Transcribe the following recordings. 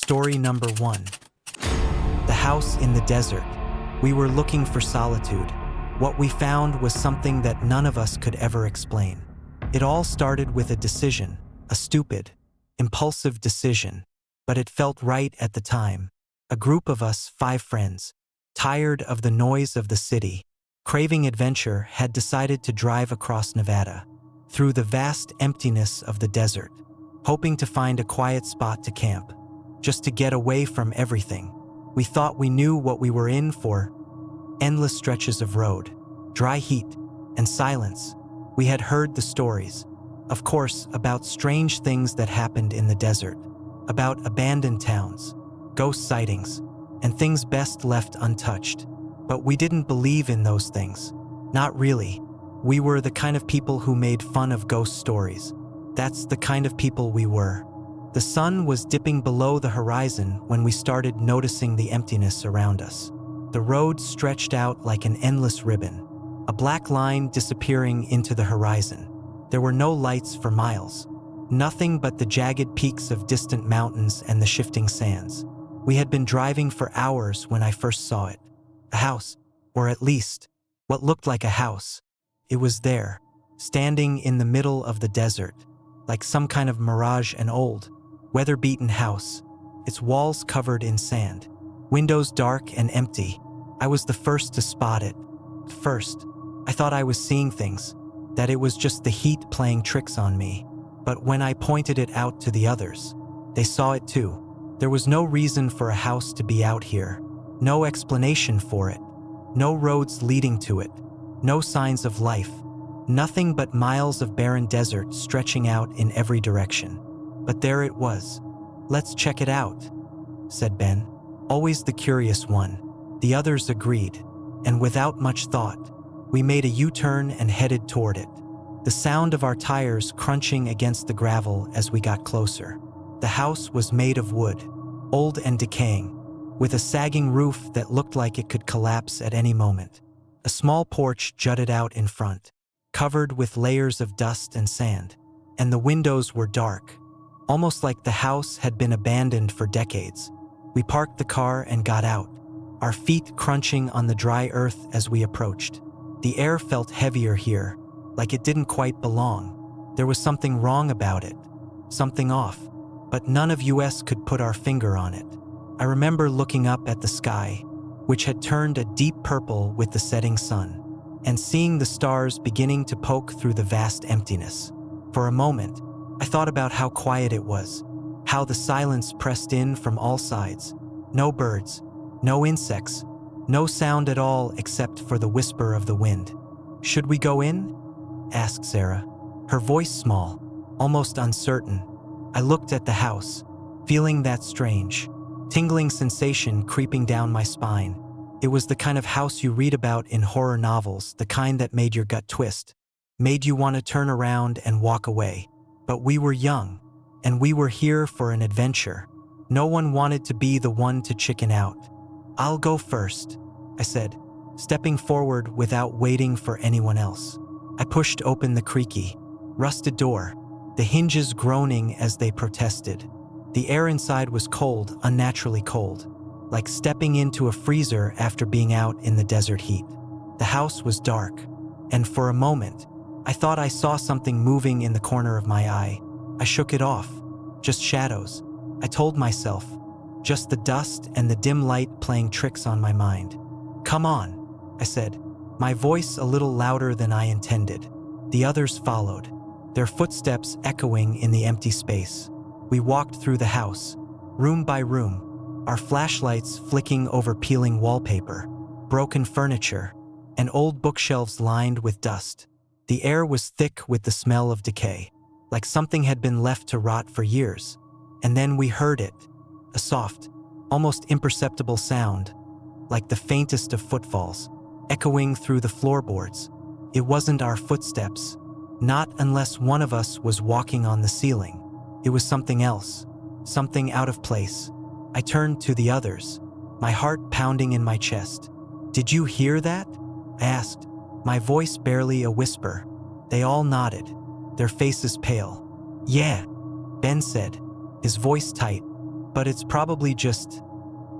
Story number 1. The house in the desert. We were looking for solitude. What we found was something that none of us could ever explain. It all started with a decision, a stupid, impulsive decision, but it felt right at the time. A group of us, 5 friends, tired of the noise of the city, craving adventure, had decided to drive across Nevada, through the vast emptiness of the desert, hoping to find a quiet spot to camp, just to get away from everything. We thought we knew what we were in for. Endless stretches of road, dry heat, and silence. We had heard the stories, of course, about strange things that happened in the desert, about abandoned towns, ghost sightings, and things best left untouched. But we didn't believe in those things. Not really. We were the kind of people who made fun of ghost stories. That's the kind of people we were. The sun was dipping below the horizon when we started noticing the emptiness around us. The road stretched out like an endless ribbon, a black line disappearing into the horizon. There were no lights for miles, nothing but the jagged peaks of distant mountains and the shifting sands. We had been driving for hours when I first saw it. A house, or at least, what looked like a house. It was there, standing in the middle of the desert, like some kind of mirage, an old, weather-beaten house, its walls covered in sand, windows dark and empty. I was the first to spot it. First, I thought I was seeing things, that it was just the heat playing tricks on me. But when I pointed it out to the others, they saw it too. There was no reason for a house to be out here, no explanation for it, no roads leading to it, no signs of life, nothing but miles of barren desert stretching out in every direction. But there it was. "Let's check it out," said Ben, always the curious one. The others agreed, and without much thought, we made a U-turn and headed toward it, the sound of our tires crunching against the gravel as we got closer. The house was made of wood, old and decaying, with a sagging roof that looked like it could collapse at any moment. A small porch jutted out in front, covered with layers of dust and sand, and the windows were dark, almost like the house had been abandoned for decades. We parked the car and got out, our feet crunching on the dry earth as we approached. The air felt heavier here, like it didn't quite belong. There was something wrong about it, something off, but none of us could put our finger on it. I remember looking up at the sky, which had turned a deep purple with the setting sun, and seeing the stars beginning to poke through the vast emptiness. For a moment, I thought about how quiet it was, how the silence pressed in from all sides. No birds, no insects, no sound at all except for the whisper of the wind. "Should we go in?" asked Sarah, her voice small, almost uncertain. I looked at the house, feeling that strange, tingling sensation creeping down my spine. It was the kind of house you read about in horror novels, the kind that made your gut twist, made you want to turn around and walk away. But we were young, and we were here for an adventure. No one wanted to be the one to chicken out. "I'll go first," I said, stepping forward without waiting for anyone else. I pushed open the creaky, rusted door, the hinges groaning as they protested. The air inside was cold, unnaturally cold, like stepping into a freezer after being out in the desert heat. The house was dark, and for a moment, I thought I saw something moving in the corner of my eye. I shook it off. Just shadows, I told myself. Just the dust and the dim light playing tricks on my mind. "Come on," I said, my voice a little louder than I intended. The others followed, their footsteps echoing in the empty space. We walked through the house, room by room, our flashlights flicking over peeling wallpaper, broken furniture, and old bookshelves lined with dust. The air was thick with the smell of decay, like something had been left to rot for years. And then we heard it, a soft, almost imperceptible sound, like the faintest of footfalls, echoing through the floorboards. It wasn't our footsteps, not unless one of us was walking on the ceiling. It was something else, something out of place. I turned to the others, my heart pounding in my chest. "Did you hear that?" I asked, my voice barely a whisper. They all nodded, their faces pale. "Yeah," Ben said, his voice tight, but it's probably just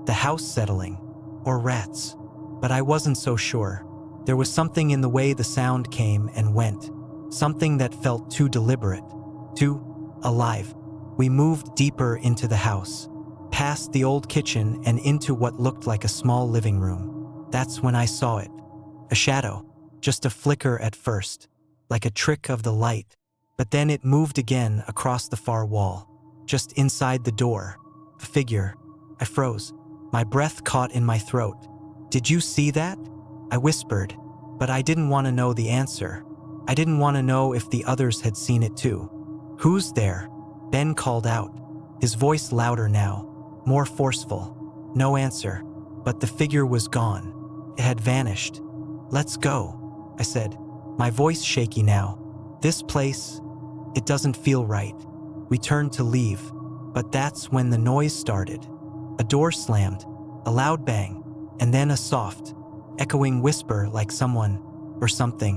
the house settling, or rats. But I wasn't so sure. There was something in the way the sound came and went, something that felt too deliberate, too alive. We moved deeper into the house, past the old kitchen and into what looked like a small living room. That's when I saw it. A shadow, just a flicker at first, like a trick of the light. But then it moved again across the far wall, just inside the door. A figure. I froze. My breath caught in my throat. "Did you see that?" I whispered, but I didn't want to know the answer. I didn't want to know if the others had seen it too. "Who's there?" Ben called out, his voice louder now, more forceful. No answer, but the figure was gone. It had vanished. "Let's go," I said, my voice shaky now. "This place, it doesn't feel right." We turned to leave, but that's when the noise started. A door slammed, a loud bang, and then a soft, echoing whisper like someone, or something,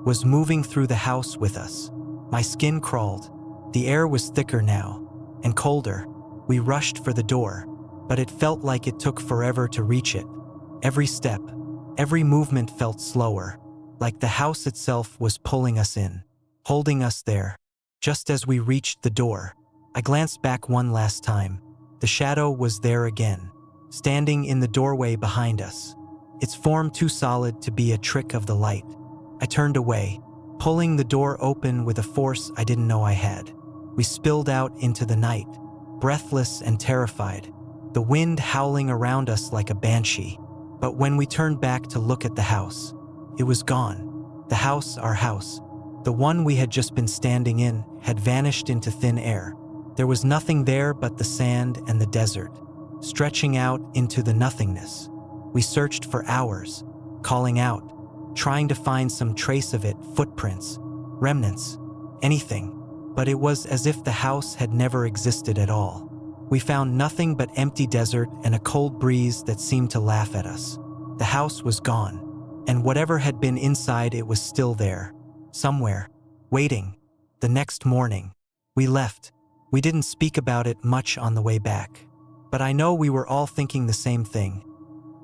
was moving through the house with us. My skin crawled. The air was thicker now, and colder. We rushed for the door, but it felt like it took forever to reach it. Every step, every movement felt slower, like the house itself was pulling us in, holding us there. Just as we reached the door, I glanced back one last time. The shadow was there again, standing in the doorway behind us, its form too solid to be a trick of the light. I turned away, pulling the door open with a force I didn't know I had. We spilled out into the night, breathless and terrified, the wind howling around us like a banshee. But when we turned back to look at the house, it was gone. The house, our house, the one we had just been standing in, had vanished into thin air. There was nothing there but the sand and the desert, stretching out into the nothingness. We searched for hours, calling out, trying to find some trace of it, footprints, remnants, anything. But it was as if the house had never existed at all. We found nothing but empty desert and a cold breeze that seemed to laugh at us. The house was gone, and whatever had been inside it was still there, somewhere, waiting. The next morning, we left. We didn't speak about it much on the way back, but I know we were all thinking the same thing.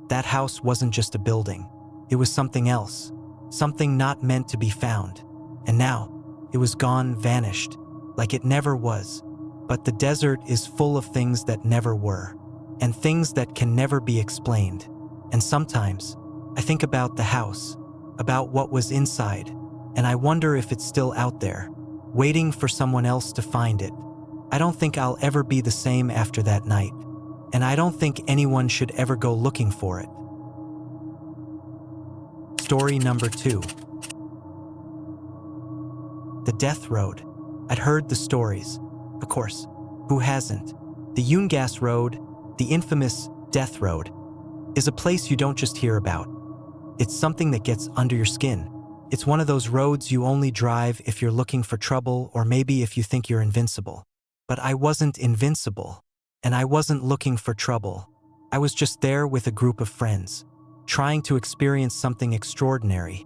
That house wasn't just a building. It was something else, something not meant to be found. And now, it was gone, vanished, like it never was. But the desert is full of things that never were, and things that can never be explained. And sometimes, I think about the house, about what was inside, and I wonder if it's still out there, waiting for someone else to find it. I don't think I'll ever be the same after that night, and I don't think anyone should ever go looking for it. Story number 2. The Death Road. I'd heard the stories. Of course, who hasn't? The Ungas Road, the infamous Death Road, is a place you don't just hear about. It's something that gets under your skin. It's one of those roads you only drive if you're looking for trouble or maybe if you think you're invincible. But I wasn't invincible, and I wasn't looking for trouble. I was just there with a group of friends, trying to experience something extraordinary,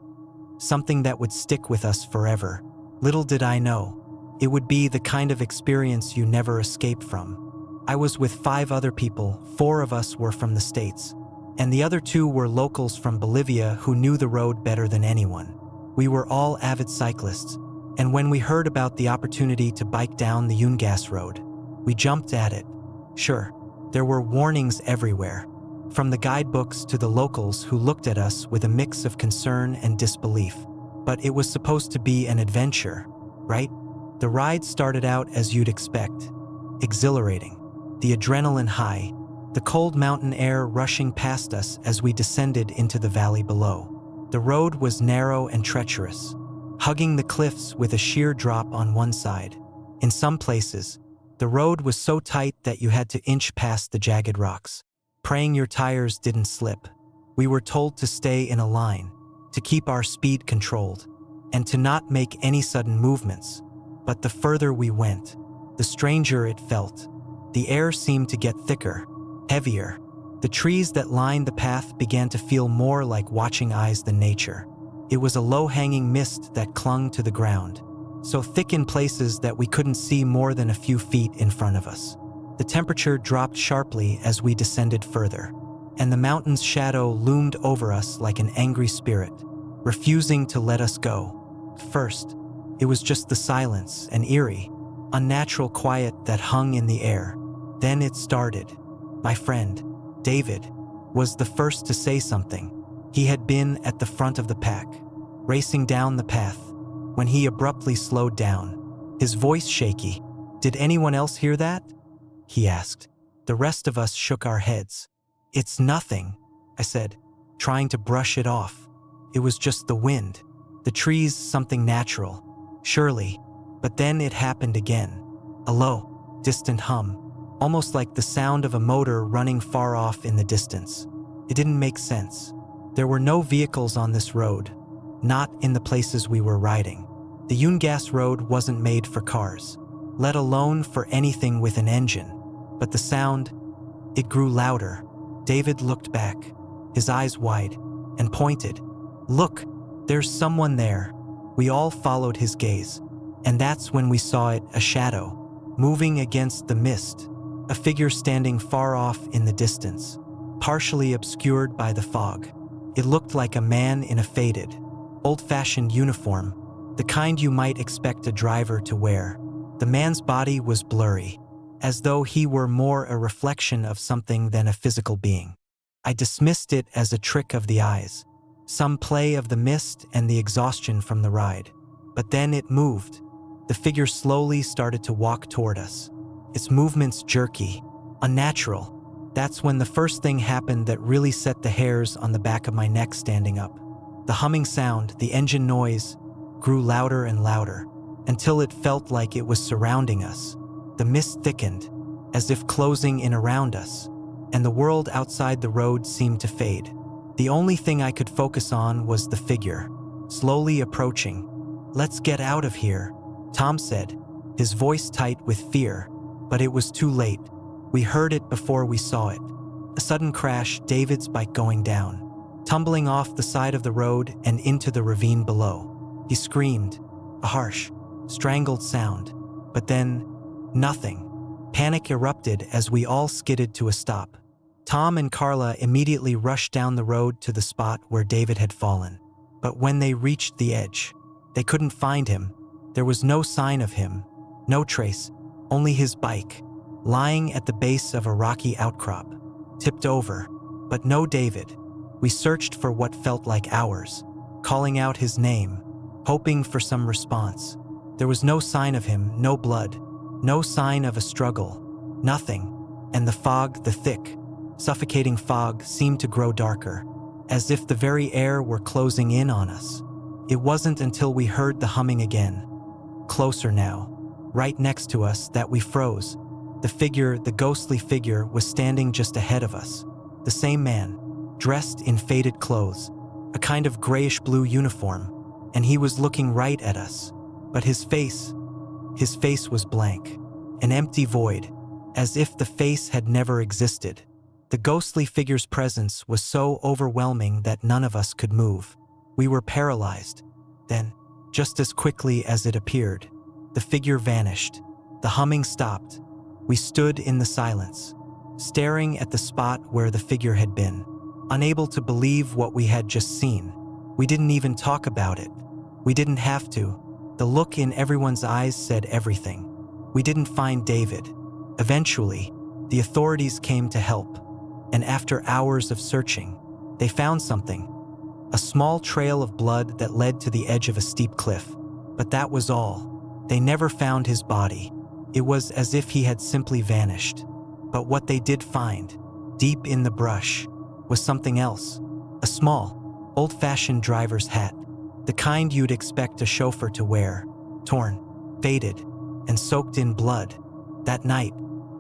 something that would stick with us forever. Little did I know, it would be the kind of experience you never escape from. I was with 5 other people. 4 of us were from the States, and the other 2 were locals from Bolivia who knew the road better than anyone. We were all avid cyclists, and when we heard about the opportunity to bike down the Ungas Road, we jumped at it. Sure, there were warnings everywhere, from the guidebooks to the locals who looked at us with a mix of concern and disbelief. But it was supposed to be an adventure, right? The ride started out as you'd expect, exhilarating, the adrenaline high, the cold mountain air rushing past us as we descended into the valley below. The road was narrow and treacherous, hugging the cliffs with a sheer drop on one side. In some places, the road was so tight that you had to inch past the jagged rocks, praying your tires didn't slip. We were told to stay in a line, to keep our speed controlled, and to not make any sudden movements. But the further we went, the stranger it felt. The air seemed to get thicker, heavier. The trees that lined the path began to feel more like watching eyes than nature. It was a low-hanging mist that clung to the ground, so thick in places that we couldn't see more than a few feet in front of us. The temperature dropped sharply as we descended further, and the mountain's shadow loomed over us like an angry spirit, refusing to let us go. First, it was just the silence and eerie, unnatural quiet that hung in the air. Then it started. My friend, David, was the first to say something. He had been at the front of the pack, racing down the path, when he abruptly slowed down, his voice shaky. "Did anyone else hear that?" he asked. The rest of us shook our heads. "It's nothing," I said, trying to brush it off. "It was just the wind. The trees, something natural. Surely." But then it happened again. A low, distant hum, almost like the sound of a motor running far off in the distance. It didn't make sense. There were no vehicles on this road, not in the places we were riding. The Ungas road wasn't made for cars, let alone for anything with an engine. But the sound, it grew louder. David looked back, his eyes wide, and pointed. "Look, there's someone there." We all followed his gaze, and that's when we saw it, a shadow, moving against the mist, a figure standing far off in the distance, partially obscured by the fog. It looked like a man in a faded, old-fashioned uniform, the kind you might expect a driver to wear. The man's body was blurry, as though he were more a reflection of something than a physical being. I dismissed it as a trick of the eyes, some play of the mist and the exhaustion from the ride. But then it moved. The figure slowly started to walk toward us, its movements jerky, unnatural. That's when the first thing happened that really set the hairs on the back of my neck standing up. The humming sound, the engine noise, grew louder and louder, until it felt like it was surrounding us. The mist thickened, as if closing in around us, and the world outside the road seemed to fade. The only thing I could focus on was the figure, slowly approaching. "Let's get out of here," Tom said, his voice tight with fear, but it was too late. We heard it before we saw it. A sudden crash, David's bike going down, tumbling off the side of the road and into the ravine below. He screamed, a harsh, strangled sound, but then, nothing. Panic erupted as we all skidded to a stop. Tom and Carla immediately rushed down the road to the spot where David had fallen. But when they reached the edge, they couldn't find him. There was no sign of him, no trace, only his bike, lying at the base of a rocky outcrop, tipped over, but no David. We searched for what felt like hours, calling out his name, hoping for some response. There was no sign of him, no blood, no sign of a struggle, nothing. And the fog, the thick, suffocating fog, seemed to grow darker, as if the very air were closing in on us. It wasn't until we heard the humming again, closer now, right next to us, that we froze. The figure, the ghostly figure, was standing just ahead of us. The same man, dressed in faded clothes, a kind of grayish-blue uniform, and he was looking right at us. But his face was blank, an empty void, as if the face had never existed. The ghostly figure's presence was so overwhelming that none of us could move. We were paralyzed. Then, just as quickly as it appeared, the figure vanished. The humming stopped. We stood in the silence, staring at the spot where the figure had been, unable to believe what we had just seen. We didn't even talk about it. We didn't have to. The look in everyone's eyes said everything. We didn't find David. Eventually, the authorities came to help, and after hours of searching, they found something. A small trail of blood that led to the edge of a steep cliff. But that was all. They never found his body. It was as if he had simply vanished. But what they did find, deep in the brush, was something else. A small, old-fashioned driver's hat, the kind you'd expect a chauffeur to wear, torn, faded, and soaked in blood. That night,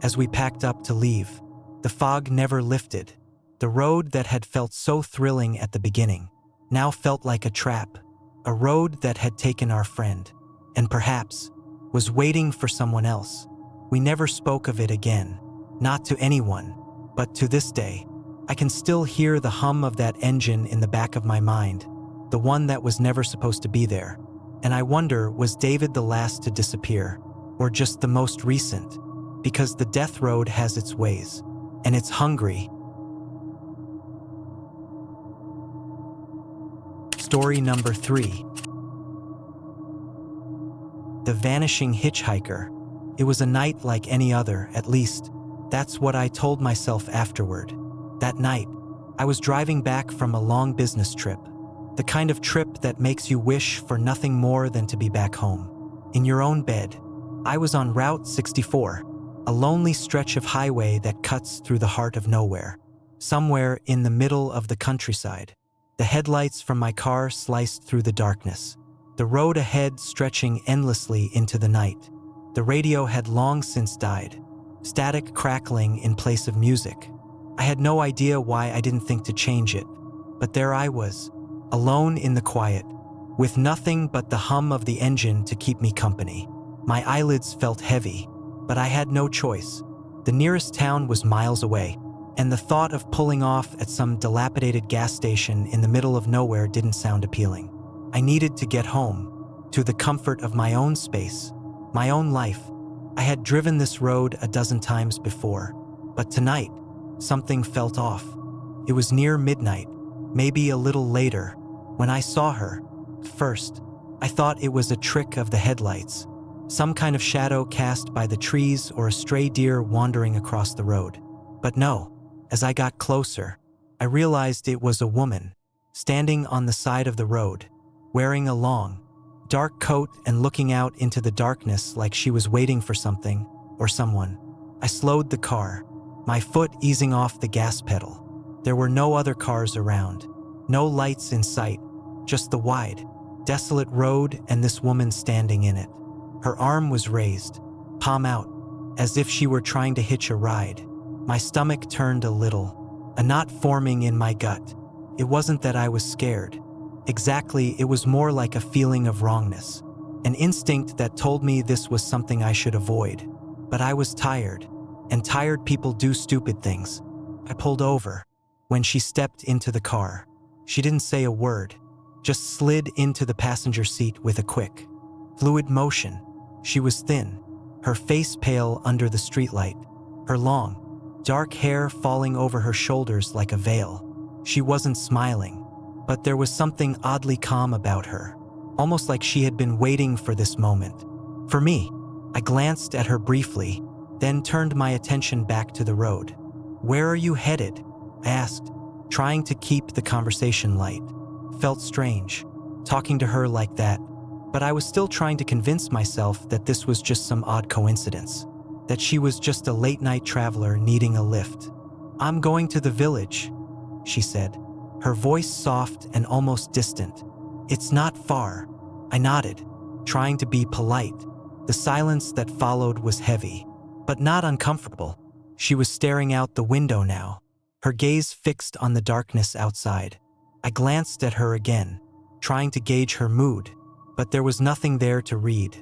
as we packed up to leave, the fog never lifted. The road that had felt so thrilling at the beginning now felt like a trap, a road that had taken our friend, and perhaps was waiting for someone else. We never spoke of it again, not to anyone, but to this day, I can still hear the hum of that engine in the back of my mind, the one that was never supposed to be there. And I wonder, was David the last to disappear, or just the most recent? because the death road has its ways, and it's hungry. Story number 3. The Vanishing Hitchhiker. It was a night like any other, at least. That's what I told myself afterward. That night, I was driving back from a long business trip. The kind of trip that makes you wish for nothing more than to be back home. In your own bed. I was on Route 64, a lonely stretch of highway that cuts through the heart of nowhere. Somewhere in the middle of the countryside. The headlights from my car sliced through the darkness. The road ahead stretching endlessly into the night. The radio had long since died. Static crackling in place of music. I had no idea why I didn't think to change it. But there I was, alone in the quiet, with nothing but the hum of the engine to keep me company. My eyelids felt heavy, but I had no choice. The nearest town was miles away, and the thought of pulling off at some dilapidated gas station in the middle of nowhere didn't sound appealing. I needed to get home, to the comfort of my own space, my own life. I had driven this road a dozen times before, but tonight, something felt off. It was near midnight, maybe a little later, when I saw her. First, I thought it was a trick of the headlights, some kind of shadow cast by the trees or a stray deer wandering across the road. But no, as I got closer, I realized it was a woman, standing on the side of the road, wearing a long, dark coat and looking out into the darkness like she was waiting for something or someone. I slowed the car, my foot easing off the gas pedal. There were no other cars around, no lights in sight, just the wide, desolate road and this woman standing in it. Her arm was raised, palm out, as if she were trying to hitch a ride. My stomach turned a little, a knot forming in my gut. It wasn't that I was scared. Exactly, it was more like a feeling of wrongness, an instinct that told me this was something I should avoid. But I was tired, and tired people do stupid things. I pulled over. When she stepped into the car, she didn't say a word, just slid into the passenger seat with a quick, fluid motion. She was thin, her face pale under the streetlight, her long, dark hair falling over her shoulders like a veil. She wasn't smiling, but there was something oddly calm about her, almost like she had been waiting for this moment. For me, I glanced at her briefly, then turned my attention back to the road. "Where are you headed?" I asked, trying to keep the conversation light. Felt strange, talking to her like that, but I was still trying to convince myself that this was just some odd coincidence, that she was just a late-night traveler needing a lift. "I'm going to the village," she said, her voice soft and almost distant. "It's not far." I nodded, trying to be polite. The silence that followed was heavy, but not uncomfortable. She was staring out the window now, her gaze fixed on the darkness outside. I glanced at her again, trying to gauge her mood, but there was nothing there to read.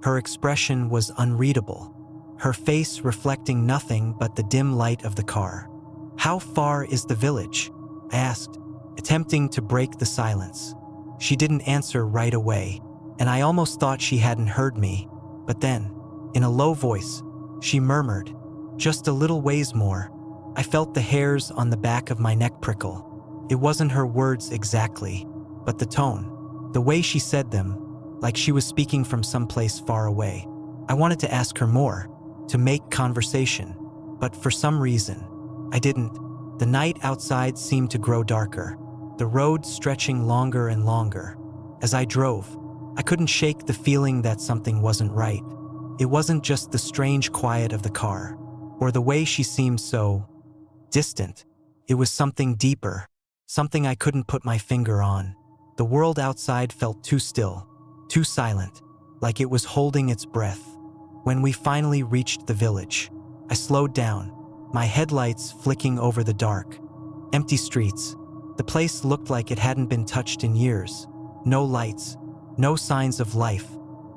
Her expression was unreadable, her face reflecting nothing but the dim light of the car. "How far is the village?" I asked, attempting to break the silence. She didn't answer right away, and I almost thought she hadn't heard me. But then, in a low voice, she murmured, "Just a little ways more." I felt the hairs on the back of my neck prickle. It wasn't her words exactly, but the tone, the way she said them, like she was speaking from someplace far away. I wanted to ask her more, to make conversation, but for some reason, I didn't. The night outside seemed to grow darker, the road stretching longer and longer. As I drove, I couldn't shake the feeling that something wasn't right. It wasn't just the strange quiet of the car, or the way she seemed so distant. It was something deeper, something I couldn't put my finger on. The world outside felt too still, too silent, like it was holding its breath. When we finally reached the village, I slowed down, my headlights flicking over the dark, empty streets. The place looked like it hadn't been touched in years. No lights, no signs of life.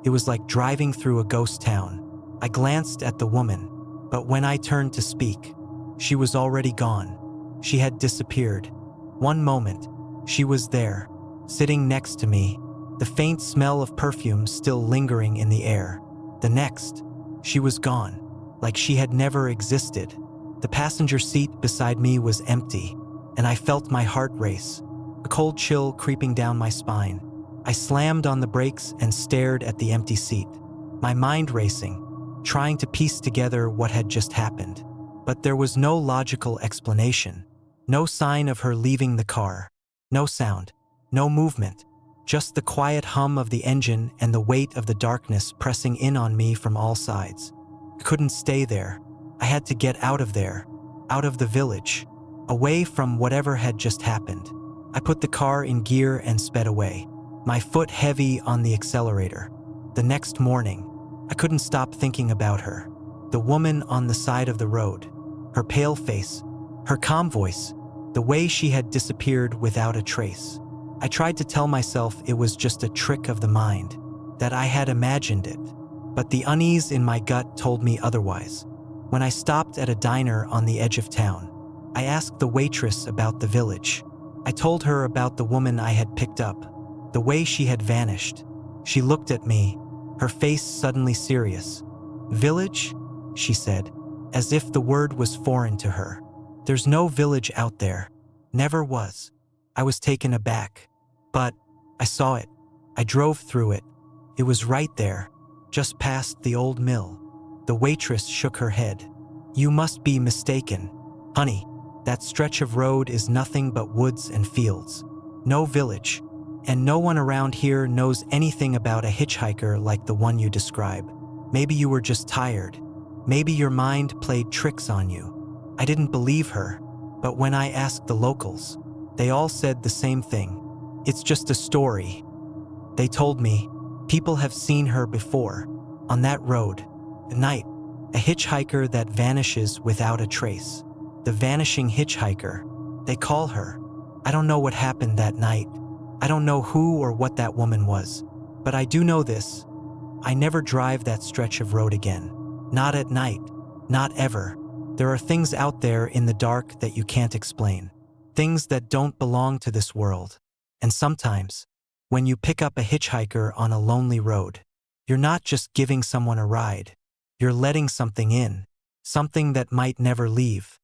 It was like driving through a ghost town. I glanced at the woman, but when I turned to speak, she was already gone. She had disappeared. One moment, she was there, sitting next to me, the faint smell of perfume still lingering in the air. The next, she was gone. like she had never existed. The passenger seat beside me was empty, and I felt my heart race, a cold chill creeping down my spine. I slammed on the brakes and stared at the empty seat, my mind racing, trying to piece together what had just happened. But there was no logical explanation, no sign of her leaving the car, no sound, no movement, just the quiet hum of the engine and the weight of the darkness pressing in on me from all sides. I couldn't stay there. I had to get out of there, out of the village, away from whatever had just happened. I put the car in gear and sped away, my foot heavy on the accelerator. The next morning, I couldn't stop thinking about her, the woman on the side of the road, her pale face, her calm voice, the way she had disappeared without a trace. I tried to tell myself it was just a trick of the mind, that I had imagined it, but the unease in my gut told me otherwise. When I stopped at a diner on the edge of town, I asked the waitress about the village. I told her about the woman I had picked up, the way she had vanished. She looked at me, her face suddenly serious. "Village?" she said, as if the word was foreign to her. "There's no village out there. Never was." I was taken aback. But I saw it. I drove through it. It was right there, just past the old mill. The waitress shook her head. "You must be mistaken. Honey, that stretch of road is nothing but woods and fields. No village. And no one around here knows anything about a hitchhiker like the one you describe. Maybe you were just tired. Maybe your mind played tricks on you." I didn't believe her, but when I asked the locals, they all said the same thing. "It's just a story." They told me, people have seen her before, on that road, at night, a hitchhiker that vanishes without a trace. The vanishing hitchhiker, they call her. I don't know what happened that night. I don't know who or what that woman was, but I do know this. I never drive that stretch of road again. Not at night, not ever. There are things out there in the dark that you can't explain. Things that don't belong to this world. And sometimes, when you pick up a hitchhiker on a lonely road, you're not just giving someone a ride. You're letting something in, something that might never leave.